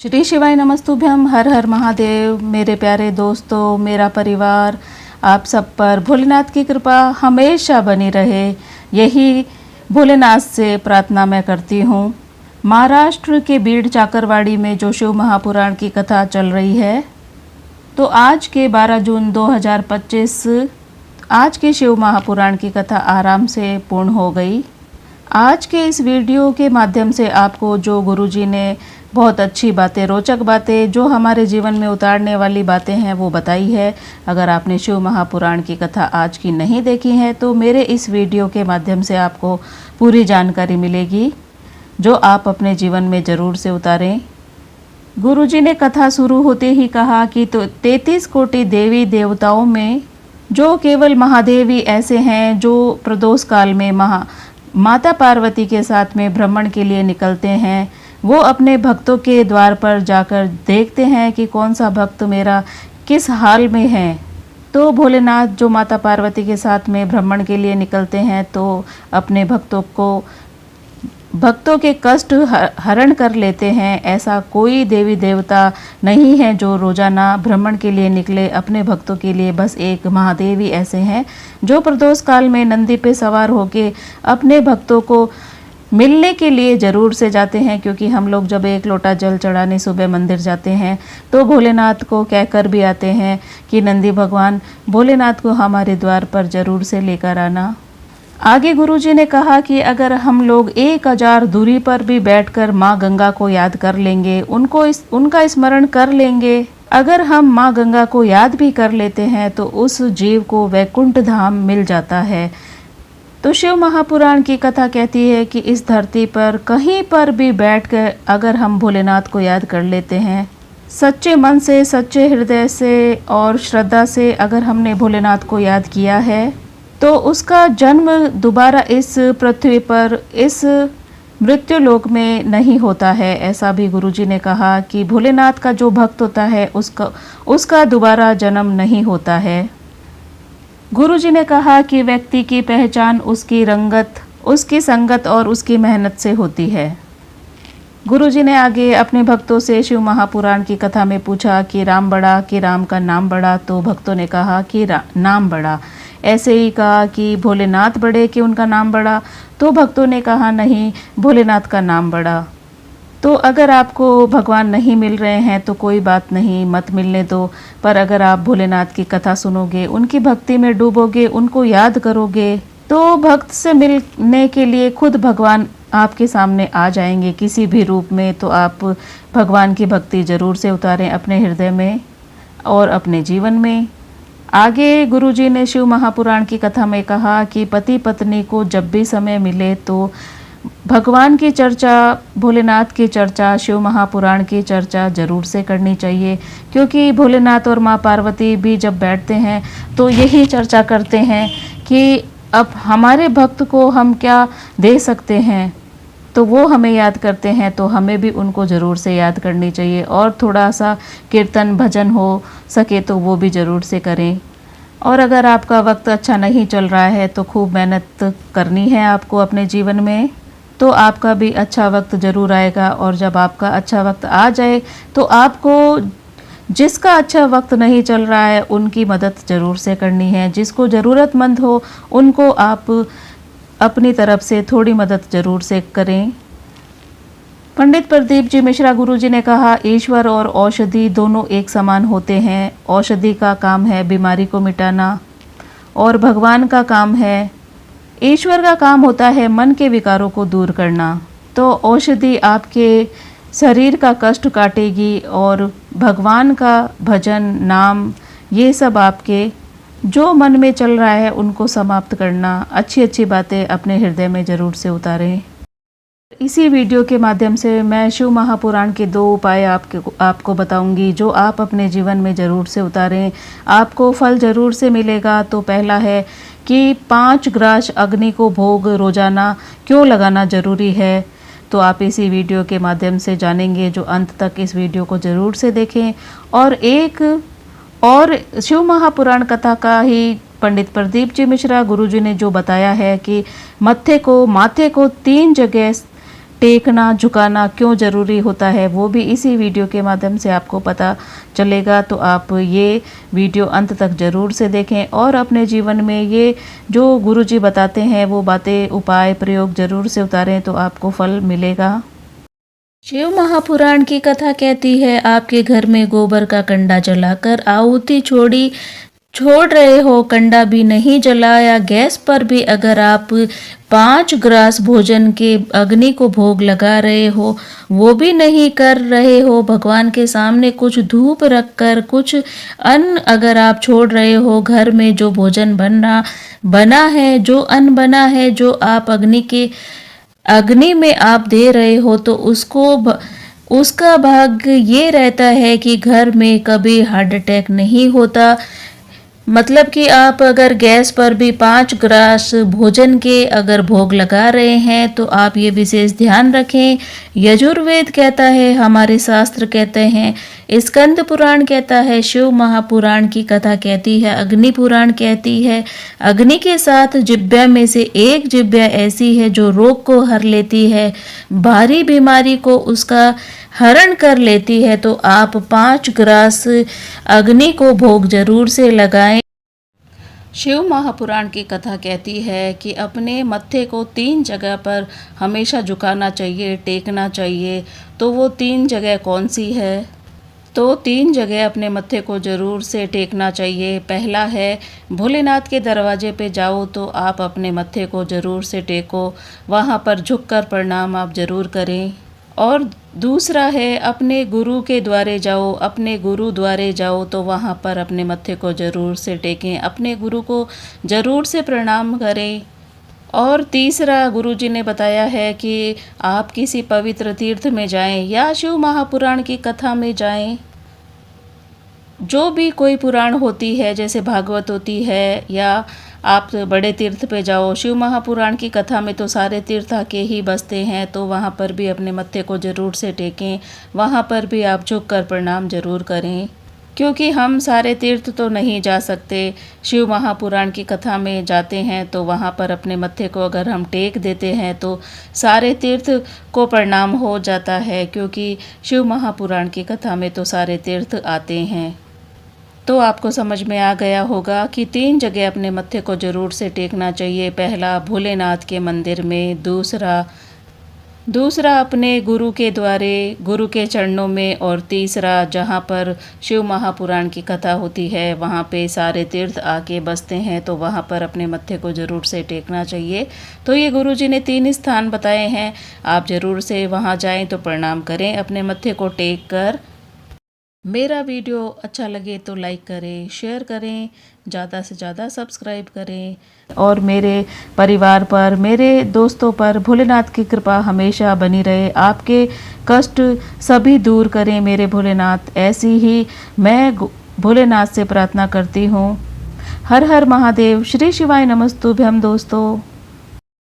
श्री शिवाय नमस्तुभ्यम। हर हर महादेव। मेरे प्यारे दोस्तों, मेरा परिवार, आप सब पर भोलेनाथ की कृपा हमेशा बनी रहे, यही भोलेनाथ से प्रार्थना मैं करती हूँ। महाराष्ट्र के बीड़ चाकरवाड़ी में जो शिव महापुराण की कथा चल रही है, तो आज के 12 जून 2025 आज के शिव महापुराण की कथा आराम से पूर्ण हो गई। आज के इस वीडियो के माध्यम से आपको जो गुरुजी ने बहुत अच्छी बातें, रोचक बातें, जो हमारे जीवन में उतारने वाली बातें हैं वो बताई है। अगर आपने शिव महापुराण की कथा आज की नहीं देखी है तो मेरे इस वीडियो के माध्यम से आपको पूरी जानकारी मिलेगी, जो आप अपने जीवन में ज़रूर से उतारें। गुरुजी ने कथा शुरू होते ही कहा कि तो 33 कोटि देवी देवताओं में जो केवल महादेव ही ऐसे हैं जो प्रदोष काल में माता पार्वती के साथ में भ्रमण के लिए निकलते हैं। वो अपने भक्तों के द्वार पर जाकर देखते हैं कि कौन सा भक्त मेरा किस हाल में है। तो भोलेनाथ जो माता पार्वती के साथ में भ्रमण के लिए निकलते हैं तो अपने भक्तों के कष्ट हरण कर लेते हैं। ऐसा कोई देवी देवता नहीं है जो रोजाना भ्रमण के लिए निकले अपने भक्तों के लिए। बस एक महादेव ही ऐसे हैं जो प्रदोष काल में नंदी पे सवार होके अपने भक्तों को मिलने के लिए ज़रूर से जाते हैं। क्योंकि हम लोग जब एक लोटा जल चढ़ाने सुबह मंदिर जाते हैं तो भोलेनाथ को कहकर भी आते हैं कि नंदी भगवान भोलेनाथ को हमारे द्वार पर ज़रूर से लेकर आना। आगे गुरुजी ने कहा कि अगर हम लोग 1000 दूरी पर भी बैठकर माँ गंगा को याद कर लेंगे, उनका स्मरण कर लेंगे, अगर हम माँ गंगा को याद भी कर लेते हैं तो उस जीव को वैकुंठ धाम मिल जाता है। तो शिव महापुराण की कथा कहती है कि इस धरती पर कहीं पर भी बैठकर अगर हम भोलेनाथ को याद कर लेते हैं, सच्चे मन से, सच्चे हृदय से और श्रद्धा से अगर हमने भोलेनाथ को याद किया है तो उसका जन्म दोबारा इस पृथ्वी पर, इस मृत्यु लोक में नहीं होता है। ऐसा भी गुरुजी ने कहा कि भोलेनाथ का जो भक्त होता है उसका दोबारा जन्म नहीं होता है। गुरुजी ने कहा कि व्यक्ति की पहचान उसकी रंगत, उसकी संगत और उसकी मेहनत से होती है। गुरुजी ने आगे अपने भक्तों से शिव महापुराण की कथा में पूछा कि राम बड़ा कि राम का नाम बड़ा। तो भक्तों ने कहा कि नाम बड़ा। ऐसे ही कहा कि भोलेनाथ बड़े कि उनका नाम बड़ा। तो भक्तों ने कहा नहीं, भोलेनाथ का नाम बड़ा। तो अगर आपको भगवान नहीं मिल रहे हैं तो कोई बात नहीं, मत मिलने दो। पर अगर आप भोलेनाथ की कथा सुनोगे, उनकी भक्ति में डूबोगे, उनको याद करोगे, तो भक्त से मिलने के लिए खुद भगवान आपके सामने आ जाएंगे किसी भी रूप में। तो आप भगवान की भक्ति ज़रूर से उतारें अपने हृदय में और अपने जीवन में। आगे गुरुजी ने शिव महापुराण की कथा में कहा कि पति पत्नी को जब भी समय मिले तो भगवान की चर्चा, भोलेनाथ की चर्चा, शिव महापुराण की चर्चा ज़रूर से करनी चाहिए। क्योंकि भोलेनाथ और माँ पार्वती भी जब बैठते हैं तो यही चर्चा करते हैं कि अब हमारे भक्त को हम क्या दे सकते हैं। तो वो हमें याद करते हैं तो हमें भी उनको ज़रूर से याद करनी चाहिए। और थोड़ा सा कीर्तन भजन हो सके तो वो भी ज़रूर से करें। और अगर आपका वक्त अच्छा नहीं चल रहा है तो खूब मेहनत करनी है आपको अपने जीवन में, तो आपका भी अच्छा वक्त ज़रूर आएगा। और जब आपका अच्छा वक्त आ जाए तो आपको जिसका अच्छा वक्त नहीं चल रहा है उनकी मदद ज़रूर से करनी है। जिसको ज़रूरतमंद हो उनको आप अपनी तरफ से थोड़ी मदद ज़रूर से करें। पंडित प्रदीप जी मिश्रा गुरुजी ने कहा, ईश्वर और औषधि दोनों एक समान होते हैं। औषधि का काम है बीमारी को मिटाना और भगवान का काम है, ईश्वर का काम होता है मन के विकारों को दूर करना। तो औषधि आपके शरीर का कष्ट काटेगी और भगवान का भजन, नाम, ये सब आपके जो मन में चल रहा है उनको समाप्त करना। अच्छी अच्छी बातें अपने हृदय में ज़रूर से उतारें। इसी वीडियो के माध्यम से मैं शिव महापुराण के 2 उपाय आपको बताऊंगी जो आप अपने जीवन में ज़रूर से उतारें, आपको फल ज़रूर से मिलेगा। तो पहला है कि 5 ग्रास अग्नि को भोग रोजाना क्यों लगाना ज़रूरी है। तो आप इसी वीडियो के माध्यम से जानेंगे, जो अंत तक इस वीडियो को ज़रूर से देखें। और एक और शिव महापुराण कथा का ही पंडित प्रदीप जी मिश्रा गुरुजी ने जो बताया है कि माथे को 3 जगह टेकना झुकाना क्यों ज़रूरी होता है वो भी इसी वीडियो के माध्यम से आपको पता चलेगा। तो आप ये वीडियो अंत तक ज़रूर से देखें और अपने जीवन में ये जो गुरुजी बताते हैं वो बातें उपाय प्रयोग ज़रूर से उतारें तो आपको फल मिलेगा। शिव महापुराण की कथा कहती है, आपके घर में गोबर का कंडा जलाकर आहुति छोड़ रहे हो, कंडा भी नहीं जलाया, गैस पर भी अगर आप 5 ग्रास भोजन के अग्नि को भोग लगा रहे हो, वो भी नहीं कर रहे हो, भगवान के सामने कुछ धूप रखकर कुछ अन्न अगर आप छोड़ रहे हो, घर में जो भोजन बना है, जो अन्न बना है, जो आप अग्नि में आप दे रहे हो, तो उसका भाग्य ये रहता है कि घर में कभी हार्ट अटैक नहीं होता। मतलब कि आप अगर गैस पर भी 5 ग्रास भोजन के अगर भोग लगा रहे हैं तो आप ये विशेष ध्यान रखें। यजुर्वेद कहता है, हमारे शास्त्र कहते हैं, स्कंद पुराण कहता है, शिव महापुराण की कथा कहती है, अग्नि पुराण कहती है, अग्नि के साथ जिब्या में से एक जिब्या ऐसी है जो रोग को हर लेती है, भारी बीमारी को उसका हरण कर लेती है। तो आप 5 ग्रास अग्नि को भोग जरूर से लगाएं। शिव महापुराण की कथा कहती है कि अपने मत्थे को 3 जगह पर हमेशा झुकाना चाहिए, टेकना चाहिए। तो वो 3 जगह कौन सी है? तो 3 जगह अपने मत्थे को ज़रूर से टेकना चाहिए। पहला है, भोलेनाथ के दरवाजे पे जाओ तो आप अपने मत्थे को ज़रूर से टेको, वहाँ पर झुककर प्रणाम आप ज़रूर करें। और दूसरा है, अपने गुरु के द्वारे जाओ, अपने गुरु द्वारे जाओ तो वहाँ पर अपने मत्थे को ज़रूर से टेकें, अपने गुरु को ज़रूर से प्रणाम करें। और तीसरा, गुरुजी ने बताया है कि आप किसी पवित्र तीर्थ में जाएं या शिव महापुराण की कथा में जाएं। जो भी कोई पुराण होती है, जैसे भागवत होती है, या आप बड़े तीर्थ पे जाओ, शिव महापुराण की कथा में तो सारे तीर्थ आके ही बसते हैं, तो वहाँ पर भी अपने मत्थे को ज़रूर से टेकें, वहाँ पर भी आप झुक कर प्रणाम ज़रूर करें। क्योंकि हम सारे तीर्थ तो नहीं जा सकते, शिव महापुराण की कथा में जाते हैं तो वहाँ पर अपने मत्थे को अगर हम टेक देते हैं तो सारे तीर्थ को प्रणाम हो जाता है, क्योंकि शिव महापुराण की कथा में तो सारे तीर्थ आते हैं। तो आपको समझ में आ गया होगा कि 3 जगह अपने मत्थे को ज़रूर से टेकना चाहिए। पहला, भोलेनाथ के मंदिर में, दूसरा अपने गुरु के द्वारे, गुरु के चरणों में, और तीसरा जहाँ पर शिव महापुराण की कथा होती है वहाँ पे सारे तीर्थ आके बसते हैं, तो वहाँ पर अपने मत्थे को ज़रूर से टेकना चाहिए। तो ये गुरुजी ने 3 स्थान बताए हैं, आप ज़रूर से वहाँ जाएं तो प्रणाम करें अपने मत्थे को टेक कर। मेरा वीडियो अच्छा लगे तो लाइक करें, शेयर करें, ज़्यादा से ज़्यादा सब्सक्राइब करें, और मेरे परिवार पर, मेरे दोस्तों पर भोलेनाथ की कृपा हमेशा बनी रहे। आपके कष्ट सभी दूर करें मेरे भोलेनाथ, ऐसी ही मैं भोलेनाथ से प्रार्थना करती हूँ। हर हर महादेव, श्री शिवाय नमस्तुभ्यम दोस्तों।